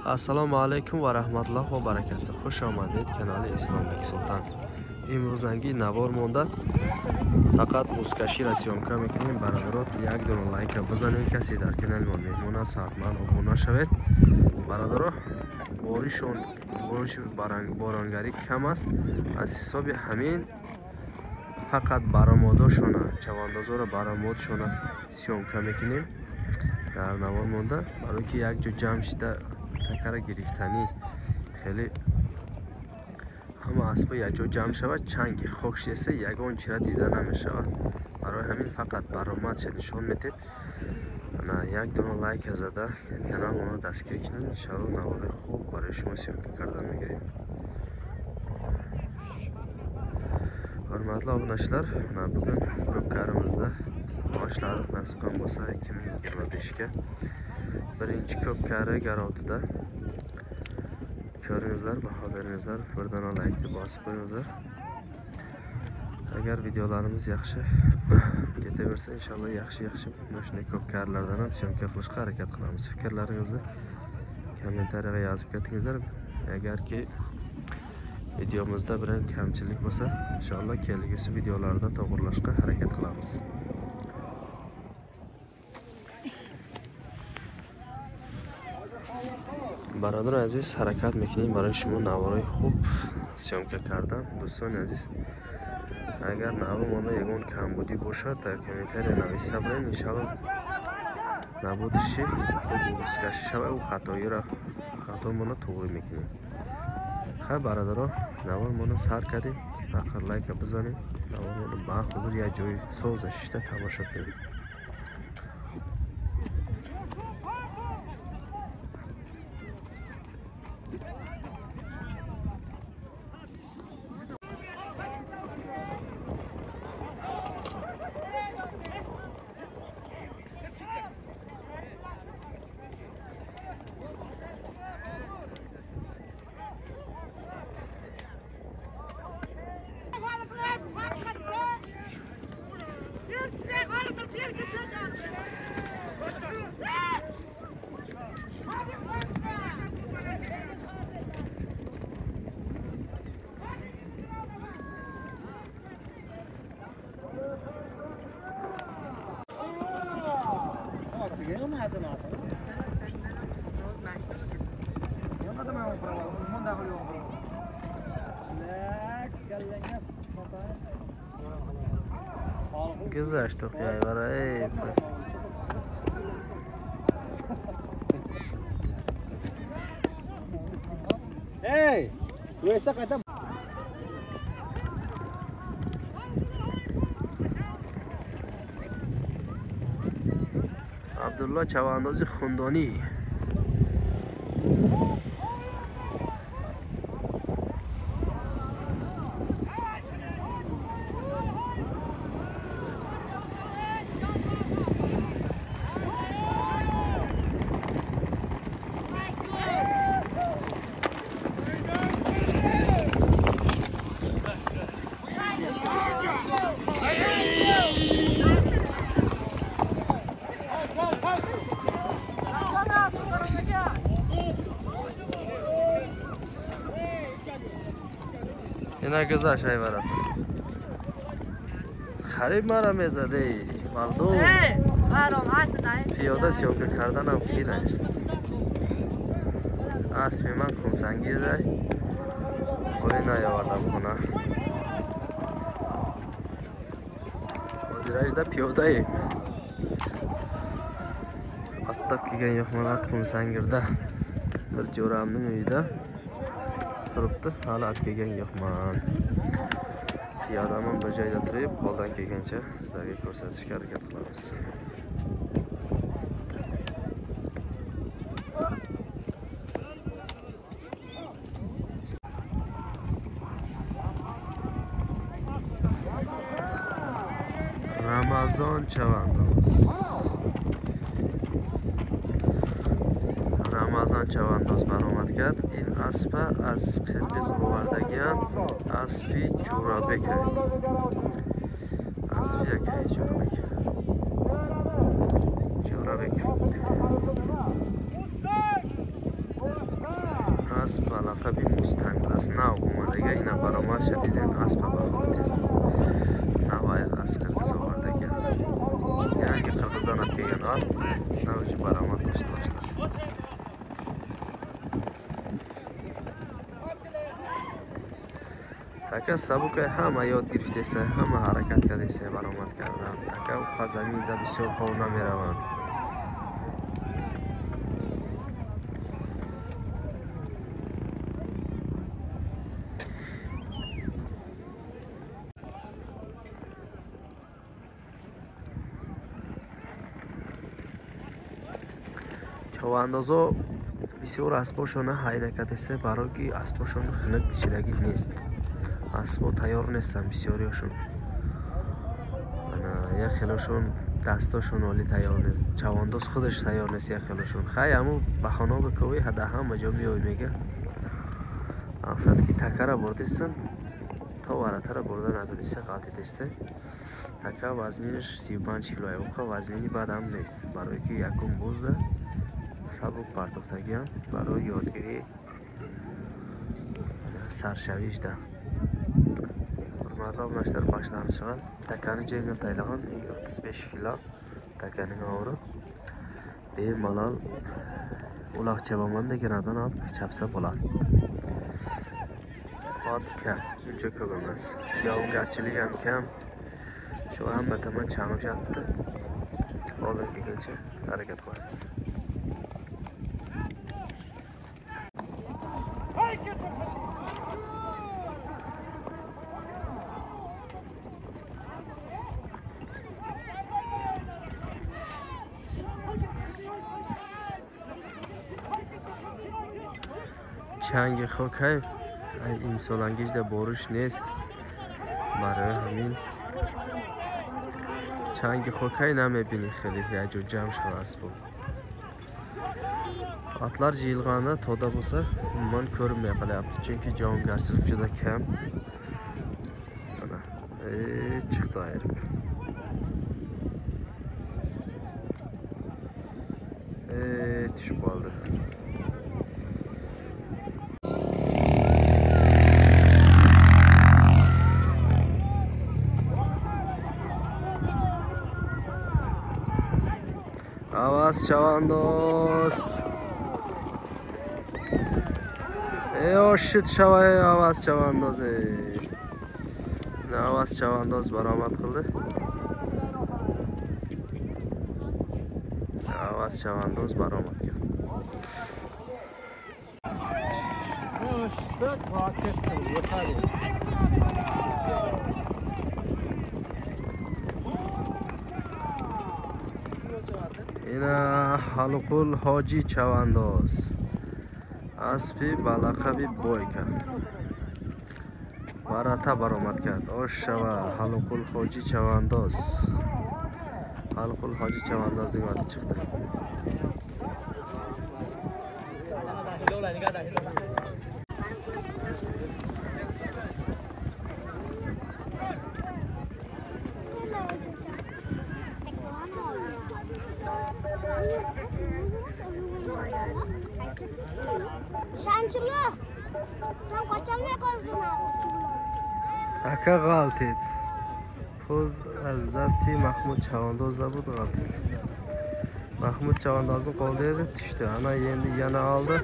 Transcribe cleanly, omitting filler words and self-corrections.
Ассалому алайкум ва рахматуллоҳи ва баракатуҳ. Хуш омадед канали Исломбек Султан. Имрӯзанги навор монда. Фақат бузкаширо сёмка мекунем. Бародарот, як дона лайка бизанед. Касе дар канали мо меҳмон аст, ҳатман обуна шавед. Бародаро, боронгарӣ кам аст. Аз ҳисоби ҳамин фақат баромодошона, чавандозора баромодшона сёмка мекунем. Дар навор монда, барои ки як ҷо ҷамъ шида такара гирифтанӣ хеле ҳама аспо як ҷо ҷамъ шавад, чанги хок шидаста ягон чира дида намешавад. Барои ҳамин фақат баромадша нишон метем. Як дона лайка зада каналмонро дастгирӣ кунед. Иншоалло навори хуб барои шумо сёмка кардан мегирем. Ҳурматлы обунашилар, бугун кӯпкаримизда бошладик насибхан боса 2025га биринчи кӯпкари гаровтida ko'ringizlar, baho beringizlar, bir dona laykni bosib qo'yingizlar. Agar videolarimiz yaxshi ketaversa, inshaalloh yaxshi mana shunday ko'pkarlardan ham syomka qilishga harakat qilamiz. Fikrlaringizni kommentariyaga yozib ketingizlar. Agarki videomizda biron kamchilik bo'lsa, inshaalloh kelgusi videolarda to'g'rilashga harakat qilamiz. برادر عزیز حرکت میکنیم برای شما نوارای خوب سیامکه کردم. دوستان عزیز اگر نوار مانده یگان کمبودی باشد در کامنتاری نویسته برین. انشاءالله نبودشی بسکشی شوه و خطایی را خطا مانده توغری میکنیم. خیلی برادر نوار مانده سر کردیم، فقط لایک بزنیم. نوار مانده با خودر یک جای سوزشته تماشا کنیم. گذشت خیلی برای ای تو ایسا قدم عبدالله چواندازی خوندانی. اینا گذاشت های برات خریب مرا میزده مردم پیاده سیامکه کردن هم خیلی اسب من خونسنگی ده ولی نیاوردم خونه وزیرش ده پیاده ای اتب کیگن yo'qman خونسنگirda bir jo'ramning uyida turibdi, hali olib kelgan yo'qman. Piyodaman bir joyda turib, qo'ldan kelgancha sizlarga ko'rsatishga harakat qilamiz. Ramazon chavandoz. Ramazon chavandoz baromad کرد. این اسب از قرقیز آوردگی‌ام اسبی جورابک اسبی یکی جورابک اسب به لقب مستنگ است. نو اومدگه اینا برآمد شدیدن اسب بخورد. نوای از قرقیز آوردگی. یعنی قرقیزان پیگن آل نوش برآمد داشته باشد. تکه سبوکه همه یاد گرفته سه، همه حرکت کرده سه برآمد کردن. تکه و زمین ده بسیار خوب نمی روند. چواندازا بسیار اسباشون حرکت است برای که اسباشون خنک کشیدگی نیست. اسبا تیار نیستن بسیاریشون. یک خیلیشون دستاشون عالی تیار نیست. چوانداز خودش تیار نیست یک خیلیشون. خیلی همو بخانه بکوی حدا همه جا میای میگه. اقصد که تکه را بردیستن تا ورطه را برده ندونیسته قاطی دیسته. تکه وزنینش 35 کیلوه اوقا وزنینی بد هم نیست. برای که یکم بوزده سبک پرتافتگی هم برای یادگیری سرشویش ده. مردم نشتر başlanışıgan takani jengil taylagan 35 kilo takaning og'iri bemalol uloq chabaman deganadan olib chapsa bo'ladi. Ot kam, uncha ko'p emas. Yog'ingarchilik ham kam. Shu hamma tomon changib yotdi. Hozir kelguncha harakat qilamiz. چنگ خوکه امسالانگیش ده بارش نیست. برای همین چنگ خوکه نمیبینی خیلی یک جا جمع شده است. Atlar jiyilganda to'da bo'lsa umuman ko'rinmay qolyapti, chunki javongarchilik juda kam. Mana chiqdi ayirib. Tushib qoldi. Avaz chavandoz. Oshit shavay avaz chavandozi. Avaz chavandoz baromad qildi. Avaz chavandoz baromad qildi. Ina Halqul Hoji chavandoz. اسبی با لقب بویکا ورطه برآمد کرد. آشوا حلقل حاجی چوانداز. حلقل حاجی چوانداز دیگه وقتی چخته. Aka g'altit. Po'z az dasti Mahmud Chavandozda بود g'altit. Mahmud Chavandozning qo'lida edi, tushdi. Ana endi yana oldi.